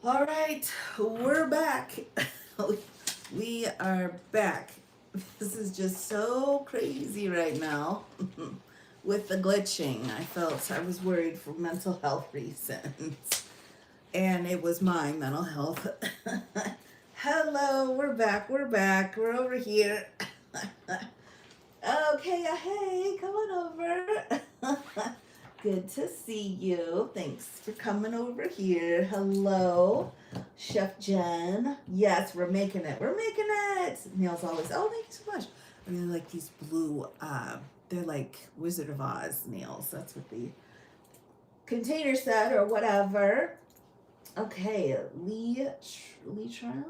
All right, we're back. We are back. This is just so crazy right now with the glitching. I was worried for mental health reasons, and it was my mental health. Hello, we're back. We're back. We're over here. Okay, hey, come on over. Good to see you. Thanks for coming over here. Hello, Chef Jen. Yes, we're making it. We're making it. Neil's always, oh, thank you so much. I really like these blue, they're like Wizard of Oz nails. That's what the container said or whatever. Okay, Lee Tron.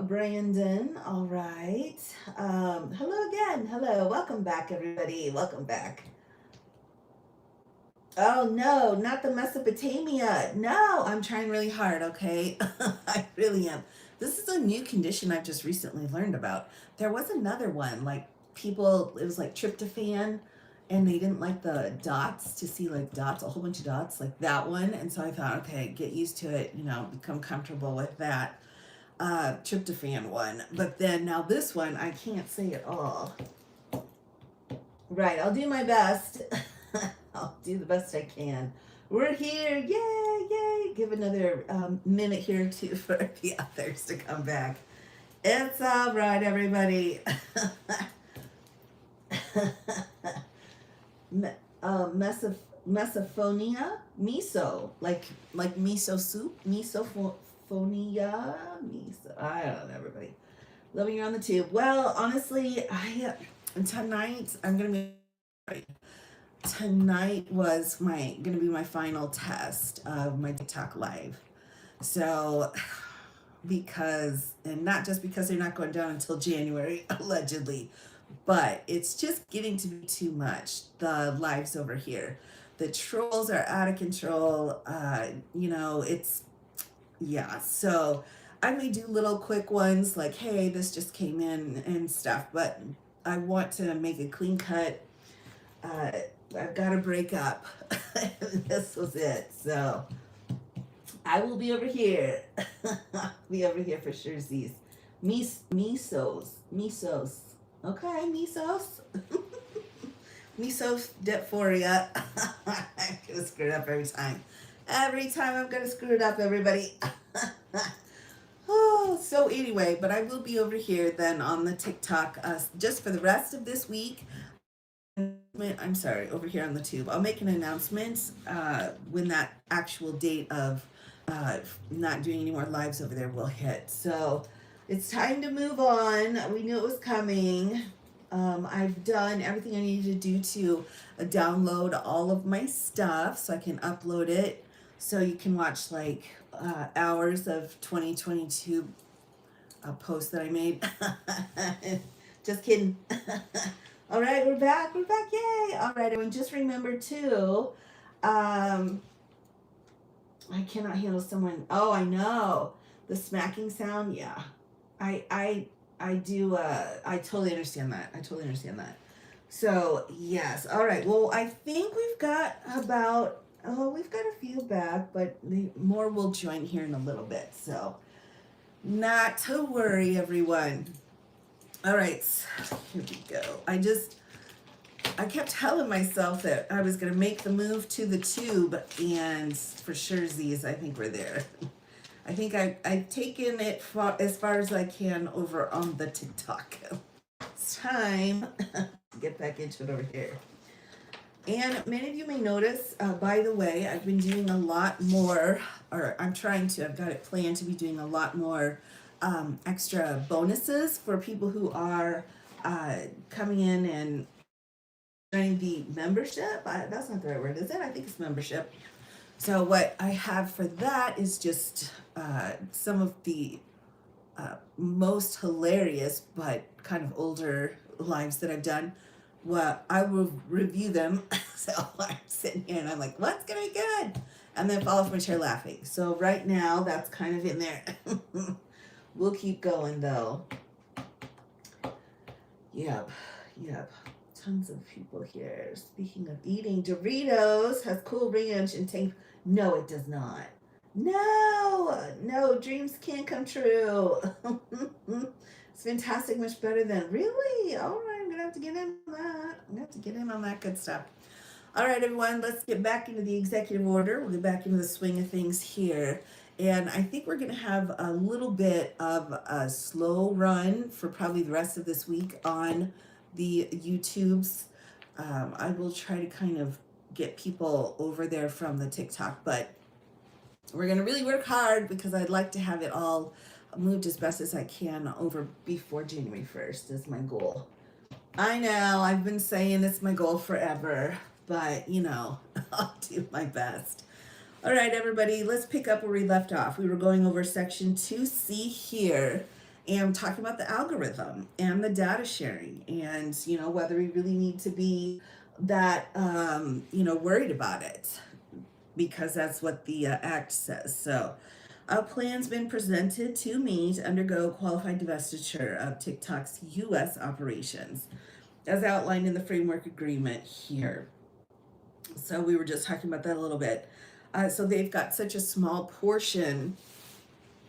Brandon, all right. Hello again. Hello. Welcome back, everybody. Welcome back. Oh no, not the Mesopotamia. No, I'm trying really hard, okay? I really am. This is a new condition I've just recently learned about. There was another one, like people, it was like tryptophan, and they didn't like the dots to see like dots, a whole bunch of dots, like that one. And so I thought, okay, get used to it, become comfortable with that tryptophan one. But then now this one, I can't say at all. Right, I'll do my best. I'll do the best I can. We're here. Yay, yay. Give another minute here too for the others to come back. It's all right, everybody. Mesophonia, miso, like miso soup, misophonia, miso. I don't know, everybody. Living you on the tube. Well, honestly, tonight I'm gonna be. Tonight was gonna be my final test of my TikTok live. So and not just because they're not going down until January, allegedly, but it's just getting to be too much. The lives over here, the trolls are out of control. It's, yeah. So I may do little quick ones like, hey, this just came in and stuff, but I want to make a clean cut. I've got to break up. This was it. So I will be over here. Be over here for sure. Z's. Misos. Okay, misos. Misos Dephoria. I'm gonna screw it up every time. Every time I'm gonna screw it up, everybody. Oh, so anyway, but I will be over here then on the TikTok just for the rest of this week. I'm sorry, over here on the tube. I'll make an announcement when that actual date of not doing any more lives over there will hit. So it's time to move on. We knew it was coming. I've done everything I needed to do to download all of my stuff so I can upload it so you can watch like hours of 2022 posts that I made. Just kidding. All right, we're back. We're back. Yay. All right, everyone. Just remember, too, I cannot handle someone. Oh, I know. The smacking sound. Yeah. I do. I totally understand that. So, yes. All right. Well, I think we've got we've got a few back, but more will join here in a little bit. So, not to worry, everyone. All right, here we go. I kept telling myself that I was going to make the move to the tube, and for sure, Z's, I think we're there. I think I've taken it as far as I can over on the TikTok. It's time to get back into it over here. And many of you may notice, by the way, I've been doing a lot more, or I've got it planned to be doing a lot more extra bonuses for people who are coming in and joining the membership. That's not the right word, is it? I think it's membership. So what I have for that is just some of the most hilarious but kind of older lives that I've done. Well, I will review them. So I'm sitting here and I'm like, what's gonna be good? And then fall off my chair laughing. So right now that's kind of in there. We'll keep going though. Yep. Tons of people here. Speaking of eating, Doritos has Cool Ranch and tank. No, it does not. No, dreams can't come true. It's fantastic, much better than really. All right, I'm gonna have to get in on that. I'm gonna have to get in on that good stuff. All right, everyone, let's get back into the executive order. We'll get back into the swing of things here. And I think we're going to have a little bit of a slow run for probably the rest of this week on the YouTubes. I will try to kind of get people over there from the TikTok, but we're going to really work hard because I'd like to have it all moved as best as I can over before January 1st is my goal. I know, I've been saying it's my goal forever, but I'll do my best. All right, everybody, let's pick up where we left off. We were going over section 2C here and talking about the algorithm and the data sharing and, whether we really need to be that, worried about it because that's what the act says. So, a plan's been presented to me to undergo qualified divestiture of TikTok's U.S. operations as outlined in the framework agreement here. So we were just talking about that a little bit. So they've got such a small portion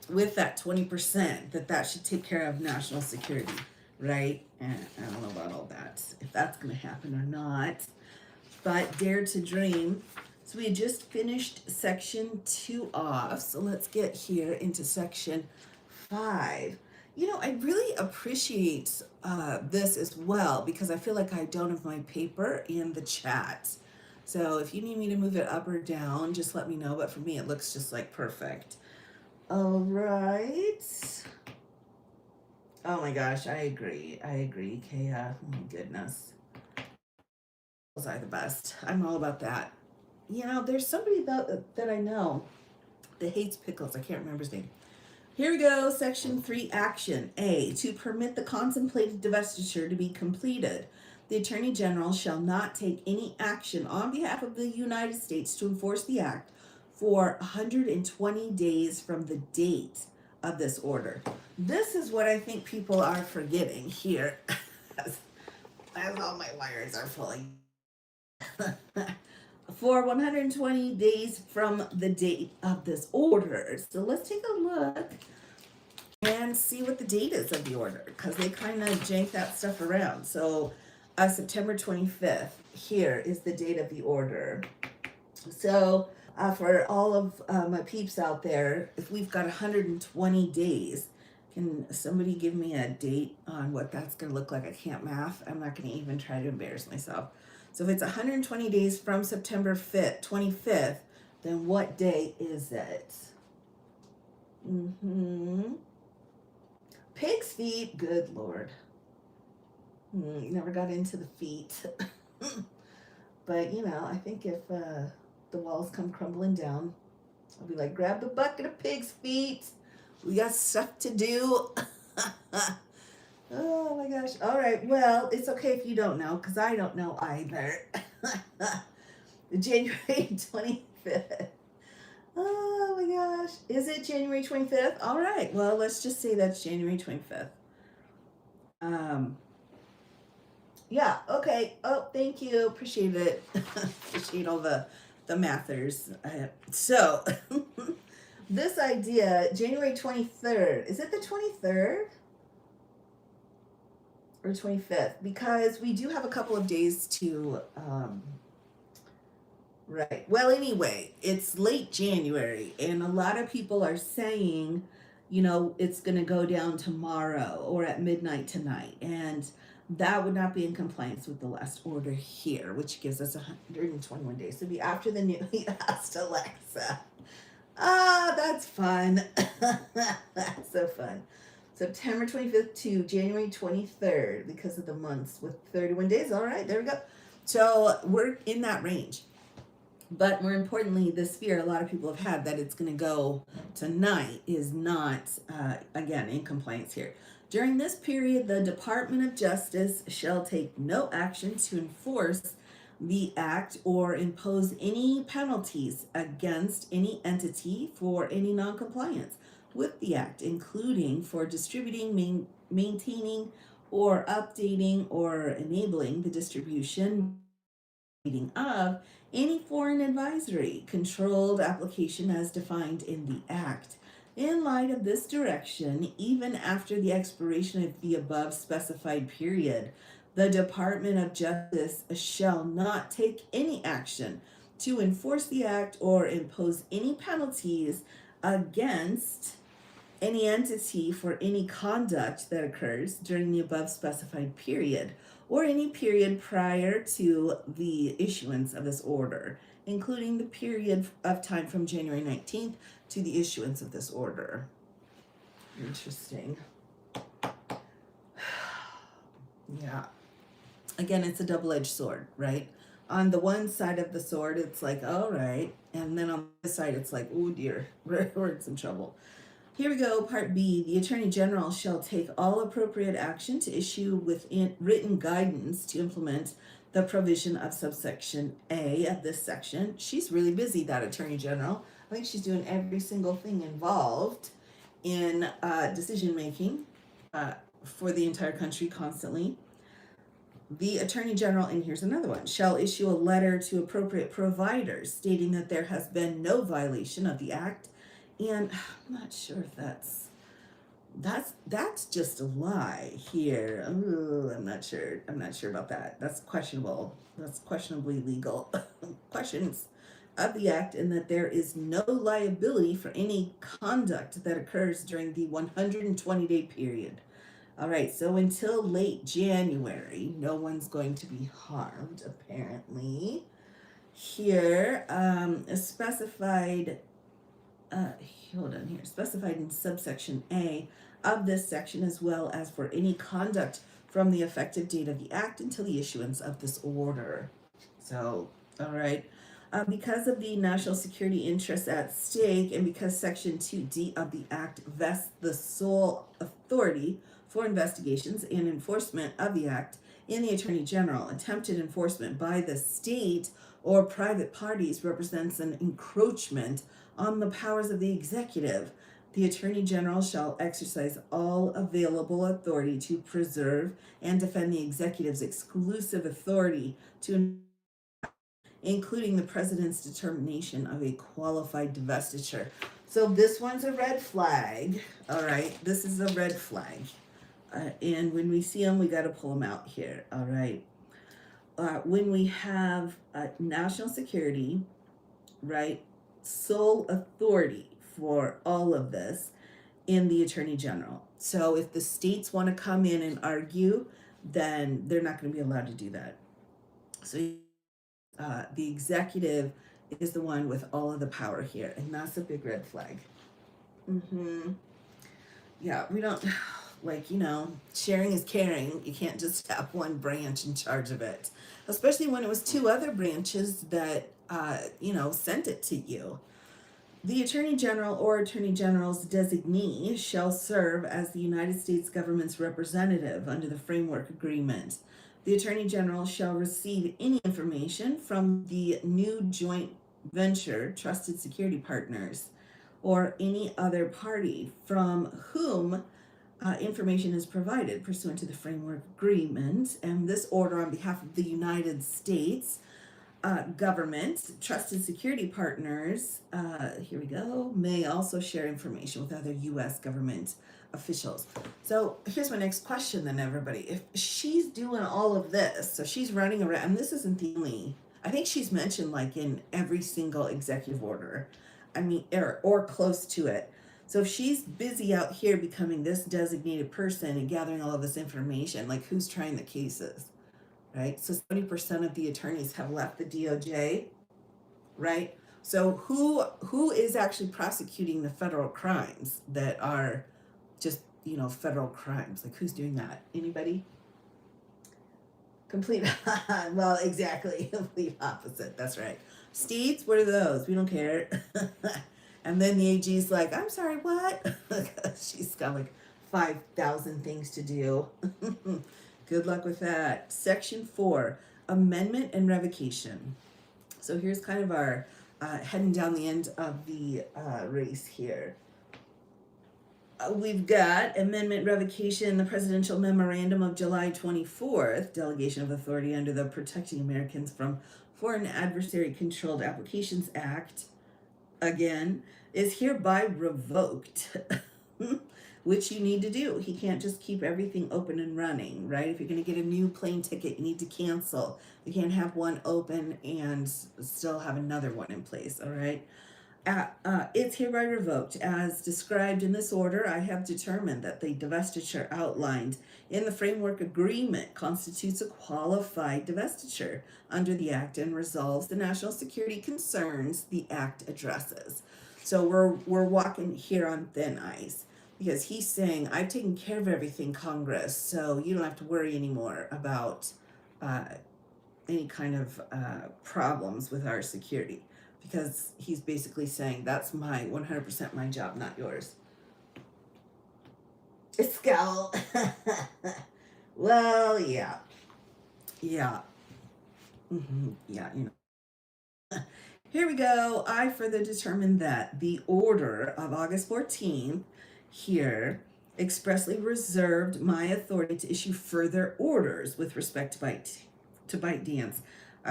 with that 20% that should take care of national security, right? And I don't know about all that, if that's going to happen or not. But dare to dream. So we had just finished section 2 off. So let's get here into section 5. I really appreciate this as well because I feel like I don't have my paper in the chat. So if you need me to move it up or down, just let me know. But for me, it looks just like perfect. All right. Oh my gosh, I agree. Kaya, oh my goodness. Those are the best. I'm all about that. There's somebody that I know that hates pickles. I can't remember his name. Here we go, section 3, action. A, to permit the contemplated divestiture to be completed, the Attorney General shall not take any action on behalf of the United States to enforce the act for 120 days from the date of this order. This is what I think people are forgetting here, as all my wires are pulling. For 120 days from the date of this order. So let's take a look and see what the date is of the order because they kind of jank that stuff around. So September 25th, here is the date of the order. So for all of my peeps out there, if we've got 120 days, can somebody give me a date on what that's going to look like? I can't math. I'm not going to even try to embarrass myself. So if it's 120 days from September 5th, 25th, then what day is it? Pig's feet, good Lord. Never got into the feet. But, I think if the walls come crumbling down, I'll be like, grab the bucket of pig's feet. We got stuff to do. Oh my gosh. All right. Well, it's okay if you don't know because I don't know either. January 25th. Oh my gosh. Is it January 25th? All right. Well, let's just say that's January 25th. Yeah. Okay. Oh, thank you. Appreciate it. Appreciate all the mathers. So, this idea, January 23rd. Is it the 23rd? Or 25th, because we do have a couple of days to right. Well, anyway, it's late January and a lot of people are saying, it's going to go down tomorrow or at midnight tonight, and that would not be in compliance with the last order here, which gives us 121 days to be after the new. He asked Alexa. That's fun. That's so fun. September 25th to January 23rd because of the months with 31 days. All right, there we go. So we're in that range. But more importantly, this fear a lot of people have had that it's going to go tonight is not, again, in compliance here. During this period, the Department of Justice shall take no action to enforce the act or impose any penalties against any entity for any noncompliance with the act, including for distributing, maintaining, or updating or enabling the distribution, reading of any foreign advisory controlled application as defined in the Act. In light of this direction, even after the expiration of the above specified period, the Department of Justice shall not take any action to enforce the Act or impose any penalties against any entity for any conduct that occurs during the above specified period or any period prior to the issuance of this order, including the period of time from January 19th to the issuance of this order. Interesting. Yeah. Again, it's a double-edged sword, right? On the one side of the sword, it's like, all right. And then on the side, it's like, oh dear, we're in some trouble. Here we go, Part B. The Attorney General shall take all appropriate action to issue within written guidance to implement the provision of subsection A of this section. She's really busy, that Attorney General. I think she's doing every single thing involved in decision making for the entire country constantly. The Attorney General, and here's another one, shall issue a letter to appropriate providers stating that there has been no violation of the Act. And I'm not sure if that's just a lie here. Ooh, I'm not sure about that. That's questionable. That's questionably legal. Questions of the Act, and that there is no liability for any conduct that occurs during the 120-day period. All right, so until late January, no one's going to be harmed, apparently. Here, specified in subsection A of this section, as well as for any conduct from the effective date of the Act until the issuance of this order. So, all right. Because of the national security interests at stake, and because Section 2D of the Act vests the sole authority for investigations and enforcement of the Act in the Attorney General, attempted enforcement by the state or private parties represents an encroachment on the powers of the executive. The Attorney General shall exercise all available authority to preserve and defend the executive's exclusive authority to, including the president's determination of a qualified divestiture. So this one's a red flag. All right, this is a red flag. And when we see them, we got to pull them out here. All right. When we have national security, right, sole authority for all of this in the Attorney General. So if the states want to come in and argue, then they're not going to be allowed to do that. So the executive is the one with all of the power here, and that's a big red flag. Yeah, we don't, sharing is caring. You can't just have one branch in charge of it, especially when it was two other branches that, sent it to you. The Attorney General or Attorney General's designee shall serve as the United States government's representative under the Framework Agreement. The Attorney General shall receive any information from the new joint venture trusted security partners or any other party from whom information is provided pursuant to the Framework Agreement, and this order on behalf of the United States government, trusted security partners, here we go, may also share information with other U.S. government officials. So here's my next question then, everybody. If she's doing all of this, so she's running around, and this isn't the only, I think she's mentioned like in every single executive order, or close to it. So if she's busy out here becoming this designated person and gathering all of this information, like who's trying the cases? Right? So 70% of the attorneys have left the DOJ, right? So who is actually prosecuting the federal crimes that are just, federal crimes? Like who's doing that? Anybody? Complete, well, exactly, complete opposite. That's right. States, what are those? We don't care. And then the AG's like, I'm sorry, what? She's got like 5,000 things to do. Good luck with that. Section 4, amendment and revocation. So here's kind of our heading down the end of the race here. we've got amendment revocation, the presidential memorandum of July 24th, delegation of authority under the Protecting Americans from Foreign Adversary Controlled Applications Act, again, is hereby revoked. Which you need to do. He can't just keep everything open and running, right? If you're going to get a new plane ticket, you need to cancel. You can't have one open and still have another one in place, all right? It's hereby revoked. As described in this order, I have determined that the divestiture outlined in the framework agreement constitutes a qualified divestiture under the Act and resolves the national security concerns the Act addresses. So we're walking here on thin ice because he's saying, I've taken care of everything, Congress, so you don't have to worry anymore about any kind of problems with our security. Because he's basically saying, that's my 100% my job, not yours. Scowl. Well, yeah. Yeah. Yeah, you know. Here we go. I further determined that the order of August 14th here expressly reserved my authority to issue further orders with respect to ByteDance,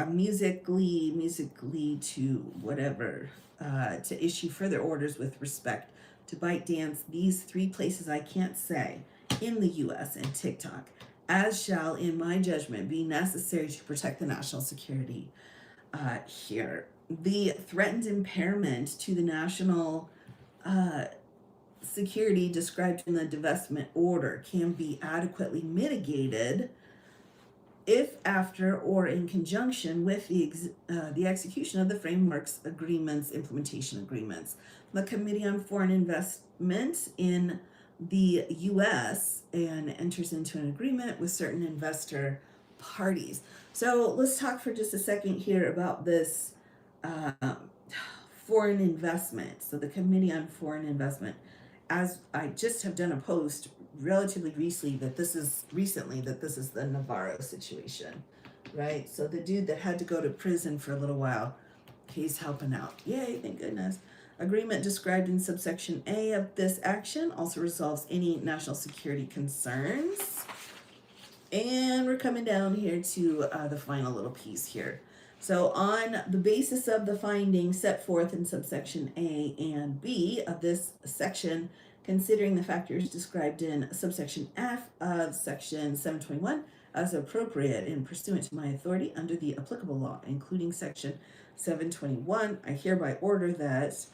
musically to whatever, to issue further orders with respect to ByteDance, these three places I can't say, in the U.S. and TikTok, as shall, in my judgment, be necessary to protect the national security here. The threatened impairment to the national security described in the divestment order can be adequately mitigated if after or in conjunction with the execution of the frameworks agreements, implementation agreements. The Committee on Foreign Investment in the U.S. and enters into an agreement with certain investor parties. So let's talk for just a second here about this foreign investment. So the Committee on Foreign Investment, as I just have done a post relatively recently that this is the Navarro situation, right? So the dude that had to go to prison for a little while, he's helping out. Yay, thank goodness. Agreement described in subsection A of this action also resolves any national security concerns. And we're coming down here to the final little piece here. So on the basis of the findings set forth in subsection A and B of this section, considering the factors described in subsection F of section 721 as appropriate and pursuant to my authority under the applicable law, including section 721, I hereby order that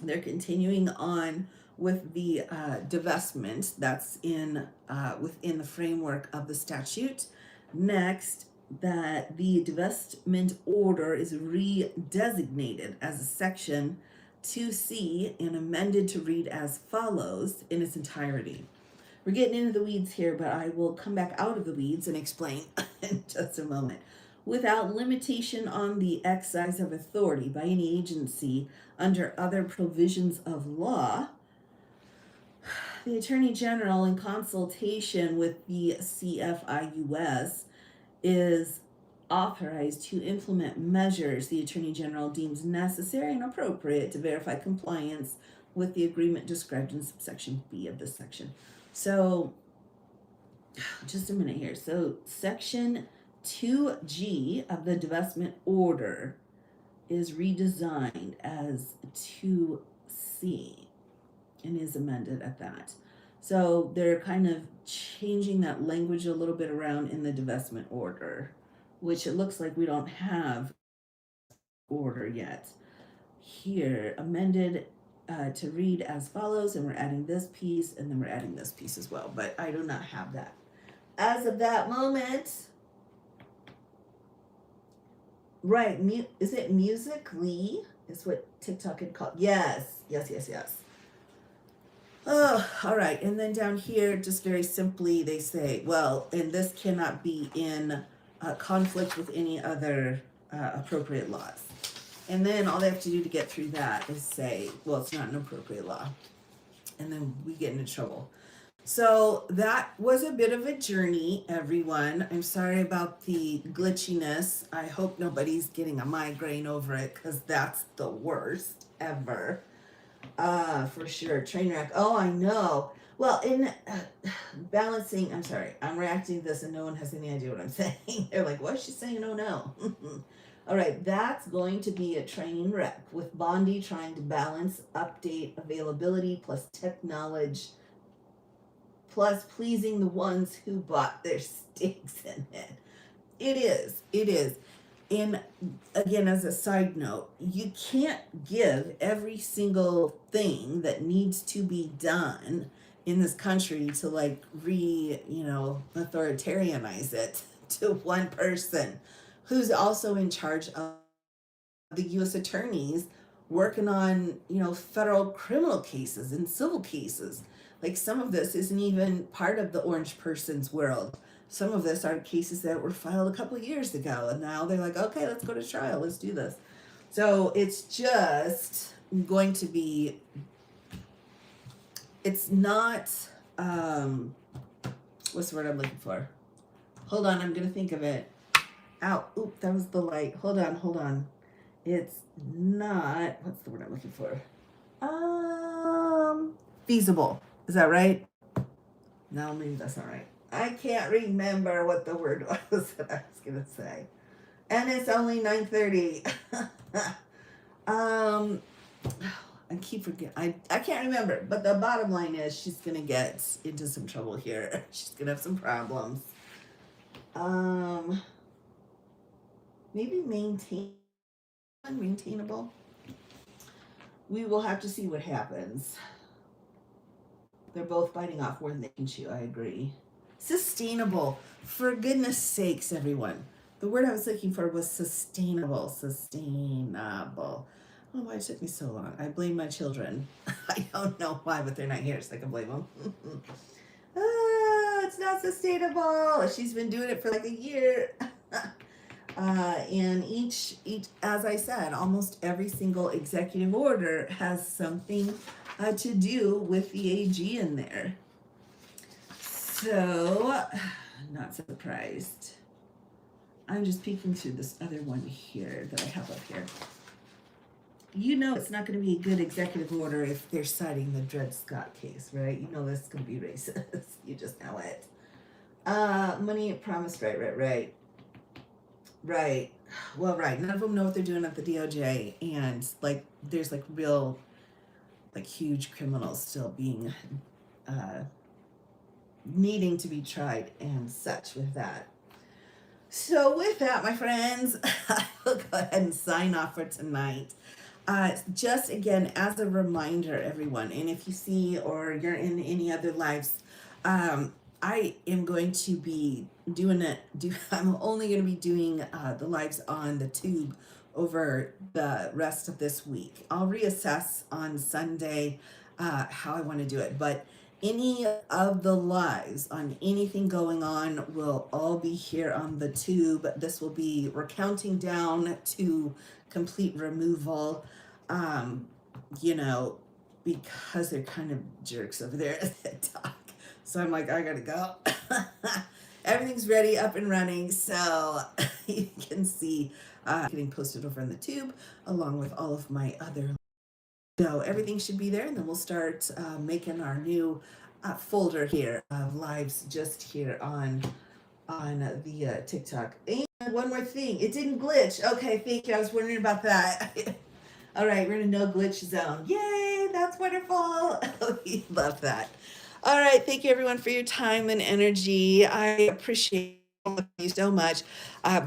they're continuing on with the divestment that's in within the framework of the statute. Next, that the divestment order is redesignated as a section 2C and amended to read as follows in its entirety. We're getting into the weeds here, but I will come back out of the weeds and explain in just a moment. Without limitation on the exercise of authority by any agency under other provisions of law, the Attorney General, in consultation with the CFIUS, is authorized to implement measures the Attorney General deems necessary and appropriate to verify compliance with the agreement described in subsection B of this section. So, just a minute here. So, section 2G of the divestment order is redesigned as 2C and is amended at that. So they're kind of changing that language a little bit around in the divestment order, which it looks like we don't have order yet. Here, amended to read as follows, and we're adding this piece, and then we're adding this piece as well, but I do not have that. As of that moment, right, is it Musical.ly? Is what TikTok had called. Yes. Oh, all right. And then down here, just very simply, they say, well, and this cannot be in conflict with any other appropriate laws. And then all they have to do to get through that is say, well, it's not an appropriate law. And then we get into trouble. So that was a bit of a journey, everyone. I'm sorry about the glitchiness. I hope nobody's getting a migraine over it because that's the worst ever. For sure. Train wreck. Oh, I know. Well, in balancing, I'm sorry, I'm reacting to this and no one has any idea what I'm saying. They're like, what is she saying? Oh, no. All right, that's going to be a train wreck with Bondi trying to balance update availability plus tech knowledge plus pleasing the ones who bought their stakes in it. It is. It is. And again, as a side note, you can't give every single thing that needs to be done in this country to like authoritarianize it to one person who's also in charge of the US attorneys working on, federal criminal cases and civil cases. Like some of this isn't even part of the orange person's world. Some of this are cases that were filed a couple of years ago, and now they're like, okay, let's go to trial, let's do this. So it's just going to be, it's not, what's the word I'm looking for? Hold on, I'm going to think of it. Ow, oop, that was the light. Hold on. It's not, what's the word I'm looking for? Feasible. Is that right? No, maybe that's not right. I can't remember what the word was that I was gonna say. And it's only 9:30. I keep forgetting. I can't remember. But the bottom line is she's gonna get into some trouble here. She's gonna have some problems. Maybe maintainable. We will have to see what happens. They're both biting off more than they can chew. I agree. Sustainable. For goodness sakes, everyone. The word I was looking for was sustainable. Sustainable. I don't know why it took me so long. I blame my children. I don't know why, but they're not here, so I can blame them. It's not sustainable. She's been doing it for like a year. And each, as I said, almost every single executive order has something to do with the AG in there. So, not surprised. I'm just peeking through this other one here that I have up here. It's not going to be a good executive order if they're citing the Dred Scott case, right? That's going to be racist. You just know it. Money promised, right. Well, right. None of them know what they're doing at the DOJ, and there's real, huge criminals still being, needing to be tried and such with that. So with that, my friends, I'll go ahead and sign off for tonight. Just again, as a reminder, everyone, and if you see or you're in any other lives, I am going to be I'm only going to be doing the lives on the tube over the rest of this week. I'll reassess on Sunday how I want to do it, but any of the lives on anything going on will all be here on the tube. This will be recounting down to complete removal, because they're kind of jerks over there at talk. So I'm like, I gotta go. Everything's ready, up and running. So you can see getting posted over in the tube along with all of my other. So everything should be there, and then we'll start making our new folder here of lives just here on the TikTok. And one more thing, it didn't glitch. Okay, thank you. I was wondering about that. All right, we're in a no glitch zone. Yay, that's wonderful. We love that. All right, thank you everyone for your time and energy. I appreciate all of you so much.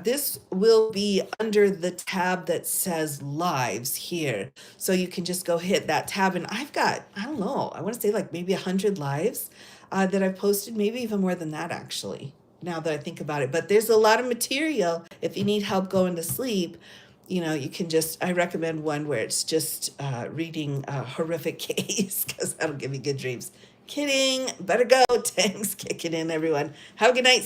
This will be under the tab that says lives here. So you can just go hit that tab, and I've got, I don't know, I want to say maybe 100 lives that I've posted, maybe even more than that actually, now that I think about it. But there's a lot of material. If you need help going to sleep, you can I recommend one where it's just reading a horrific case, because that'll give you good dreams. Kidding. Better go. Thanks. Kicking in, everyone. Have a good night.